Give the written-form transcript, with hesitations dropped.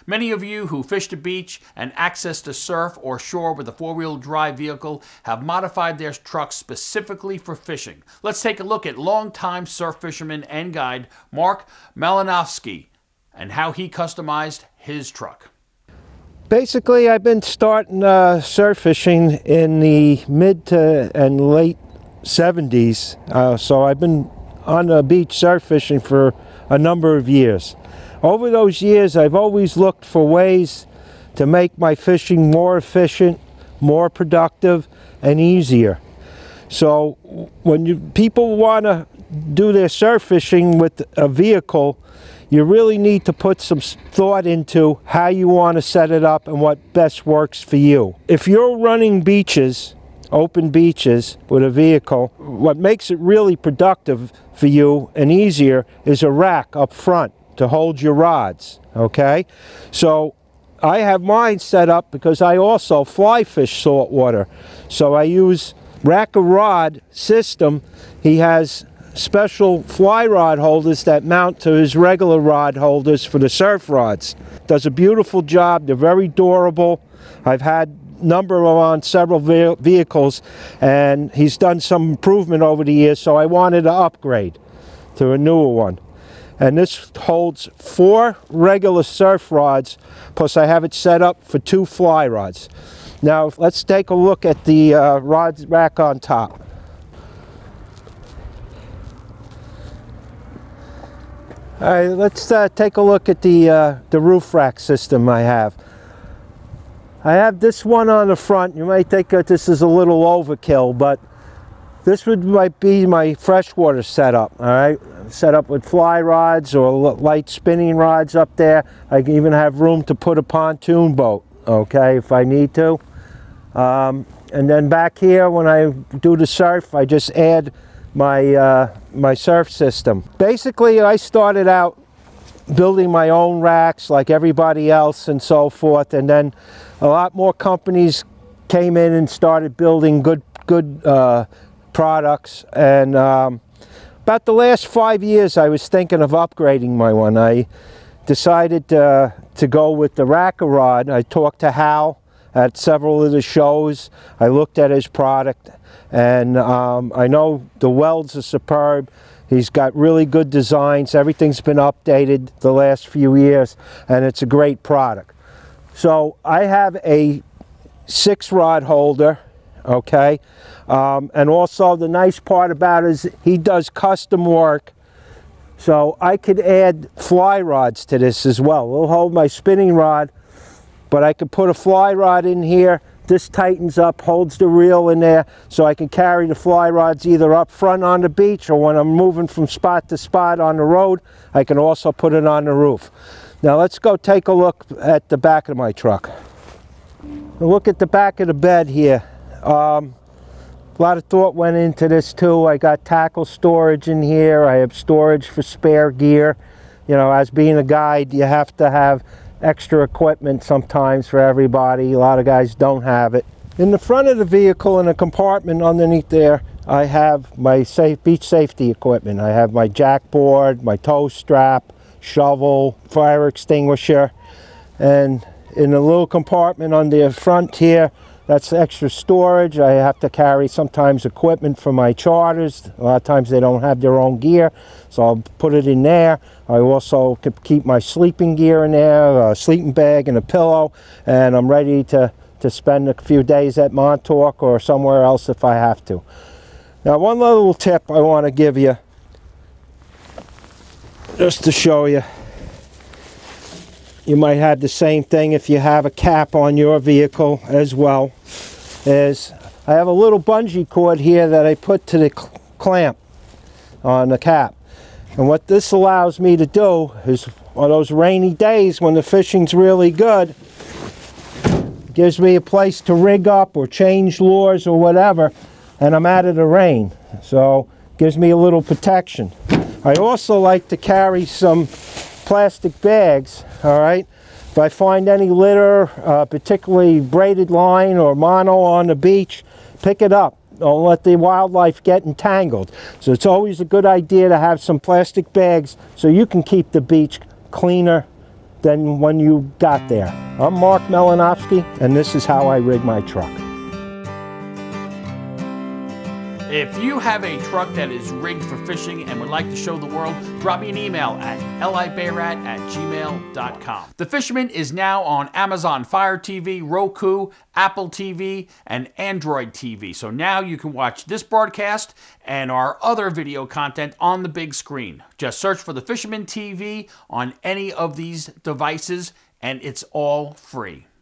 Many of you who fish the beach and access the surf or shore with a four-wheel drive vehicle have modified their trucks specifically for fishing. Let's take a look at longtime surf fisherman and guide Mark Malenovsky and how he customized his truck. Basically, I've been starting surf fishing in the mid to and late 70s, so I've been on the beach surf fishing for a number of years. Over those years, I've always looked for ways to make my fishing more efficient, more productive, and easier. So when people want to do their surf fishing with a vehicle, you really need to put some thought into how you want to set it up and what best works for you. If you're running beaches, open beaches with a vehicle, what makes it really productive for you and easier is a rack up front to hold your rods, okay? So I have mine set up because I also fly fish saltwater. So I use rack-a-rod system. He has special fly rod holders that mount to his regular rod holders for the surf rods. Does a beautiful job. They're very durable. I've had a number of them on several vehicles, and he's done some improvement over the years, so I wanted to upgrade to a newer one. And this holds 4 regular surf rods, plus I have it set up for 2 fly rods. Now let's take a look at the rod rack on top. All right, let's take a look at the roof rack system I have. I have this one on the front. You might think that this is a little overkill, but this might be my freshwater setup, all right? Set up with fly rods or light spinning rods up there. I can even have room to put a pontoon boat, okay, if I need to. And then back here, when I do the surf, I just add my, my surf system. Basically, I started out building my own racks like everybody else and so forth, and then a lot more companies came in and started building good products, and about the last 5 years I was thinking of upgrading my one. I decided to go with the rack-a-rod. I talked to Hal at several of the shows. I looked at his product, and I know the welds are superb. He's got really good designs. Everything's been updated the last few years, and it's a great product. So I have a 6-rod holder, okay, and also the nice part about it is he does custom work, so I could add fly rods to this as well. It'll hold my spinning rod, but I could put a fly rod in here. This tightens up, holds the reel in there, so I can carry the fly rods either up front on the beach, or when I'm moving from spot to spot on the road, I can also put it on the roof. Now let's go take a look at the back of my truck. Look at the back of the bed here. A lot of thought went into this too. I got tackle storage in here. I have storage for spare gear. You know, as being a guide, you have to have extra equipment sometimes for everybody. A lot of guys don't have it. In the front of the vehicle, in a compartment underneath there, I have my beach safety equipment. I have my jackboard, my tow strap, shovel, fire extinguisher, and in a little compartment on the front here, that's extra storage. I have to carry sometimes equipment for my charters. A lot of times they don't have their own gear, so I'll put it in there. I also keep my sleeping gear in there, a sleeping bag and a pillow, and I'm ready to spend a few days at Montauk or somewhere else if I have to. Now, one little tip I want to give you, just to show you. You might have the same thing if you have a cap on your vehicle as well. Is I have a little bungee cord here that I put to the clamp on the cap. And what this allows me to do is, on those rainy days when the fishing's really good, gives me a place to rig up or change lures or whatever, and I'm out of the rain. So gives me a little protection. I also like to carry some plastic bags, all right? If I find any litter, particularly braided line or mono on the beach, pick it up. Don't let the wildlife get entangled. So it's always a good idea to have some plastic bags so you can keep the beach cleaner than when you got there. I'm Mark Malenovsky, and this is how I rig my truck. If you have a truck that is rigged for fishing and would like to show the world, drop me an email at libayrat@gmail.com. The Fisherman is now on Amazon Fire TV, Roku, Apple TV, and Android TV. So now you can watch this broadcast and our other video content on the big screen. Just search for the Fisherman TV on any of these devices, and it's all free.